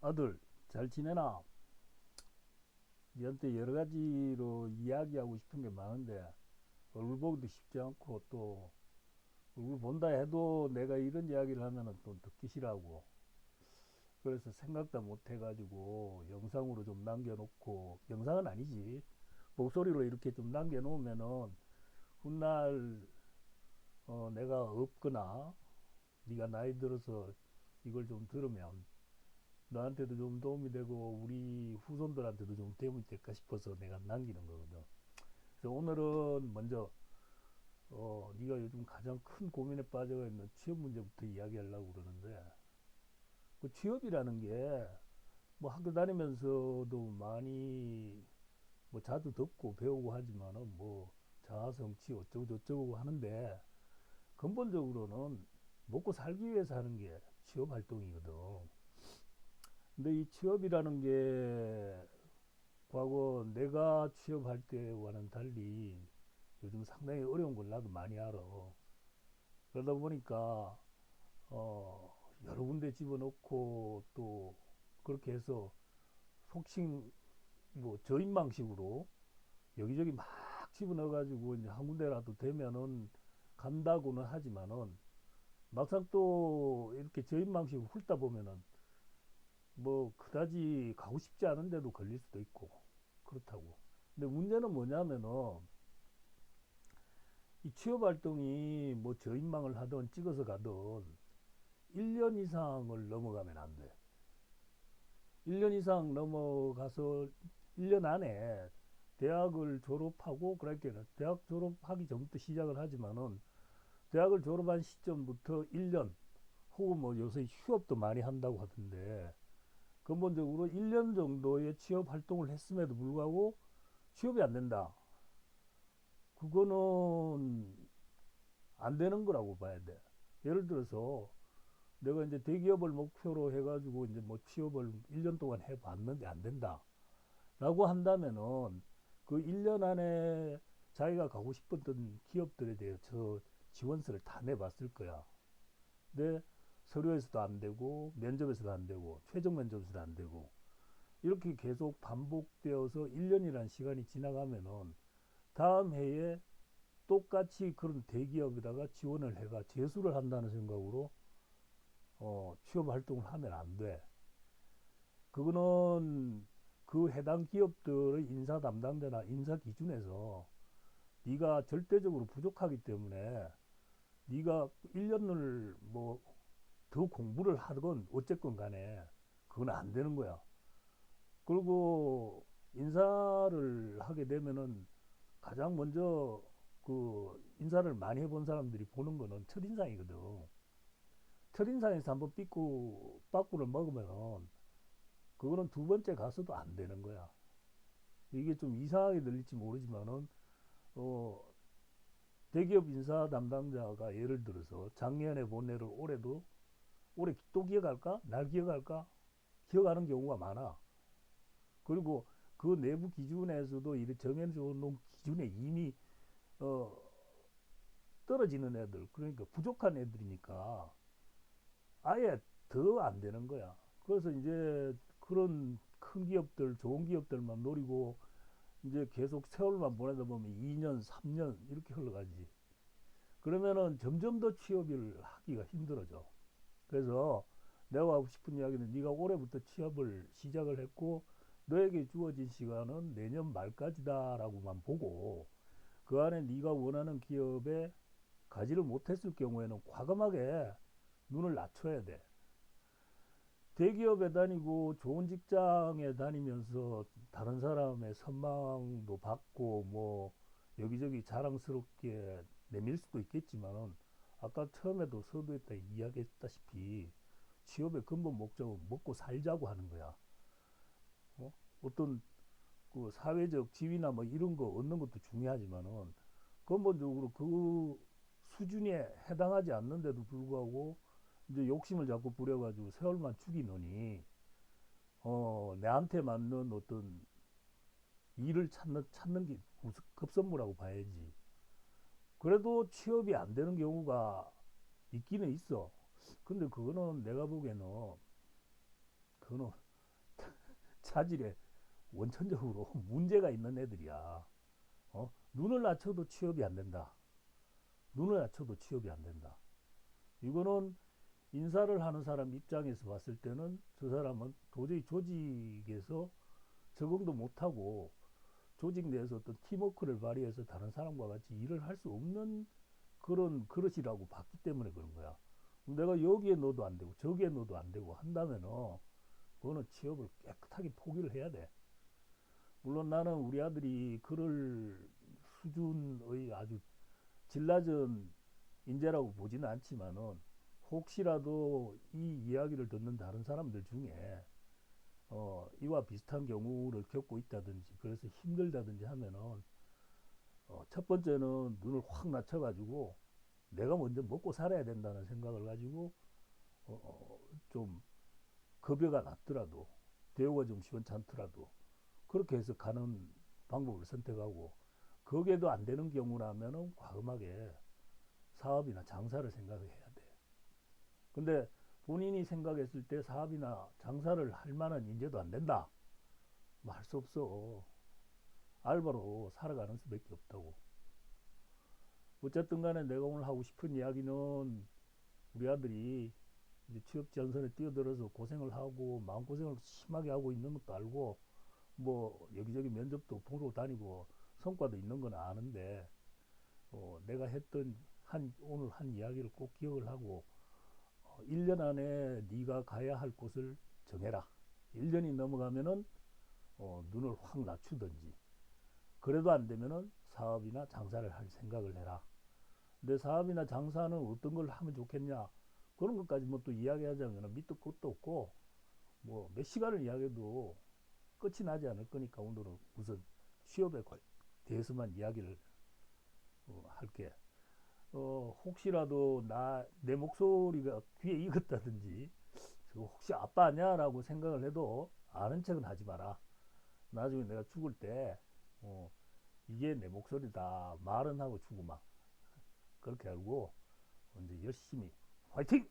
아들, 잘 지내나? 니한테 여러 가지로 이야기하고 싶은 게 많은데, 얼굴 보기도 쉽지 않고, 또, 얼굴 본다 해도 내가 이런 이야기를 하면은 또 듣기 싫어하고, 그래서 생각도 못 해가지고, 영상으로 좀 남겨놓고, 영상은 아니지. 목소리로 이렇게 좀 남겨놓으면은, 훗날, 내가 없거나, 네가 나이 들어서 이걸 좀 들으면, 너한테도 좀 도움이 되고 우리 후손들한테도 좀 도움이 될까 싶어서 내가 남기는 거거든. 그래서 오늘은 먼저 네가 요즘 가장 큰 고민에 빠져 있는 취업 문제부터 이야기하려고 그러는데, 그 취업이라는 게 뭐 학교 다니면서도 많이 뭐 자주 듣고 배우고 하지만은 뭐 자아성취 어쩌고 저쩌고 하는데, 근본적으로는 먹고 살기 위해서 하는 게 취업 활동이거든. 근데 이 취업이라는 게 과거 내가 취업할 때와는 달리 요즘 상당히 어려운 걸 나도 많이 알아. 그러다 보니까 여러 군데 집어넣고 또 그렇게 해서 속칭 뭐 저인망식으로 여기저기 막 집어넣어가지고 이제 한 군데라도 되면은 간다고는 하지만은 막상 또 이렇게 저인망식으로 훑다 보면은 뭐 그다지 가고 싶지 않은데도 걸릴 수도 있고 그렇다고. 근데 문제는 뭐냐면은 이 취업 활동이 뭐 저인망을 하든 찍어서 가든 1년 이상을 넘어가면 안 돼. 1년 이상 넘어가서 1년 안에 대학을 졸업하고, 그러니까 대학 졸업하기 전부터 시작을 하지만은 대학을 졸업한 시점부터 1년 혹은 뭐 요새 휴업도 많이 한다고 하던데, 근본적으로 1년 정도의 취업 활동을 했음에도 불구하고 취업이 안 된다. 그거는 안 되는 거라고 봐야 돼. 예를 들어서 내가 이제 대기업을 목표로 해가지고 이제 뭐 취업을 1년 동안 해봤는데 안 된다. 라고 한다면은 그 1년 안에 자기가 가고 싶었던 기업들에 대해서 지원서를 다 내봤을 거야. 근데 서류에서도 안 되고, 면접에서도 안 되고, 최종 면접에서도 안 되고, 이렇게 계속 반복되어서 1년이라는 시간이 지나가면은 다음 해에 똑같이 그런 대기업에다가 지원을 해가 재수를 한다는 생각으로 취업 활동을 하면 안 돼. 그거는 그 해당 기업들의 인사 담당자나 인사 기준에서 네가 절대적으로 부족하기 때문에 네가 1년을 뭐 더 공부를 하건 어쨌건 간에 그건 안 되는 거야. 그리고 인사를 하게 되면은 가장 먼저 그 인사를 많이 해본 사람들이 보는 거는 첫인상이거든. 첫인상에서 한번 삐꾸 빠꾸를 먹으면은 그거는 두 번째 가서도 안 되는 거야. 이게 좀 이상하게 들릴지 모르지만은 어 대기업 인사 담당자가 예를 들어서 작년에 본 애를 올해도 올해 또 기억할까? 날 기억할까? 기억하는 경우가 많아. 그리고 그 내부 기준에서도 이렇게 정해져 놓은 기준에 이미 어 떨어지는 애들, 그러니까 부족한 애들이니까 아예 더 안 되는 거야. 그래서 이제 그런 큰 기업들, 좋은 기업들만 노리고 이제 계속 세월만 보내다 보면 2년, 3년 이렇게 흘러가지. 그러면은 점점 더 취업을 하기가 힘들어져. 그래서 내가 하고 싶은 이야기는 네가 올해부터 취업을 시작을 했고 너에게 주어진 시간은 내년 말까지다라고만 보고 그 안에 네가 원하는 기업에 가지를 못했을 경우에는 과감하게 눈을 낮춰야 돼. 대기업에 다니고 좋은 직장에 다니면서 다른 사람의 선망도 받고 뭐 여기저기 자랑스럽게 내밀 수도 있겠지만은 아까 처음에도 서두에 다 이야기했다시피 취업의 근본 목적은 먹고 살자고 하는 거야. 어? 어떤 그 사회적 지위나 뭐 이런 거 얻는 것도 중요하지만은 근본적으로 그 수준에 해당하지 않는데도 불구하고 이제 욕심을 자꾸 부려가지고 세월만 죽이느니 내한테 맞는 어떤 일을 찾는 게 급선무라고 봐야지. 그래도 취업이 안 되는 경우가 있기는 있어. 근데 그거는 내가 보기에는 그거는 자질에 원천적으로 문제가 있는 애들이야. 눈을 낮춰도 취업이 안 된다. 눈을 낮춰도 취업이 안 된다. 이거는 인사를 하는 사람 입장에서 봤을 때는 저 사람은 도저히 조직에서 적응도 못하고 조직 내에서 어떤 팀워크를 발휘해서 다른 사람과 같이 일을 할 수 없는 그런 그릇이라고 봤기 때문에 그런 거야. 내가 여기에 넣어도 안 되고 저기에 넣어도 안 되고 한다면은 그거는 취업을 깨끗하게 포기를 해야 돼. 물론 나는 우리 아들이 그럴 수준의 아주 질 낮은 인재라고 보지는 않지만은 혹시라도 이 이야기를 듣는 다른 사람들 중에 이와 비슷한 경우를 겪고 있다든지 그래서 힘들다든지 하면은 첫 번째는 눈을 확 낮춰가지고 내가 먼저 먹고 살아야 된다는 생각을 가지고 좀 급여가 낮더라도 대우가 좀 시원찮더라도 그렇게 해서 가는 방법을 선택하고 거기에도 안 되는 경우라면은 과감하게 사업이나 장사를 생각을 해야 돼. 근데 본인이 생각했을 때 사업이나 장사를 할 만한 인재도 안 된다. 뭐 할 수 없어. 알바로 살아가는 수밖에 없다고. 어쨌든 간에 내가 오늘 하고 싶은 이야기는 우리 아들이 이제 취업 전선에 뛰어들어서 고생을 하고 마음고생을 심하게 하고 있는 것도 알고 뭐 여기저기 면접도 보러 다니고 성과도 있는 건 아는데 내가 했던 오늘 한 이야기를 꼭 기억을 하고 1년 안에 네가 가야 할 곳을 정해라. 1년이 넘어가면은 눈을 확 낮추든지 그래도 안 되면은 사업이나 장사를 할 생각을 해라. 내 사업이나 장사는 어떤 걸 하면 좋겠냐 그런 것까지 뭐 또 이야기하자면 밑도 끝도 없고 뭐 몇 시간을 이야기해도 끝이 나지 않을 거니까 오늘은 우선 취업에 대해서만 이야기를 할게. 혹시라도 내 목소리가 귀에 익었다든지 혹시 아빠냐라고 생각을 해도 아는 척은 하지 마라. 나중에 내가 죽을 때 이게 내 목소리다 말은 하고 죽으마. 그렇게 알고 이제 열심히 화이팅!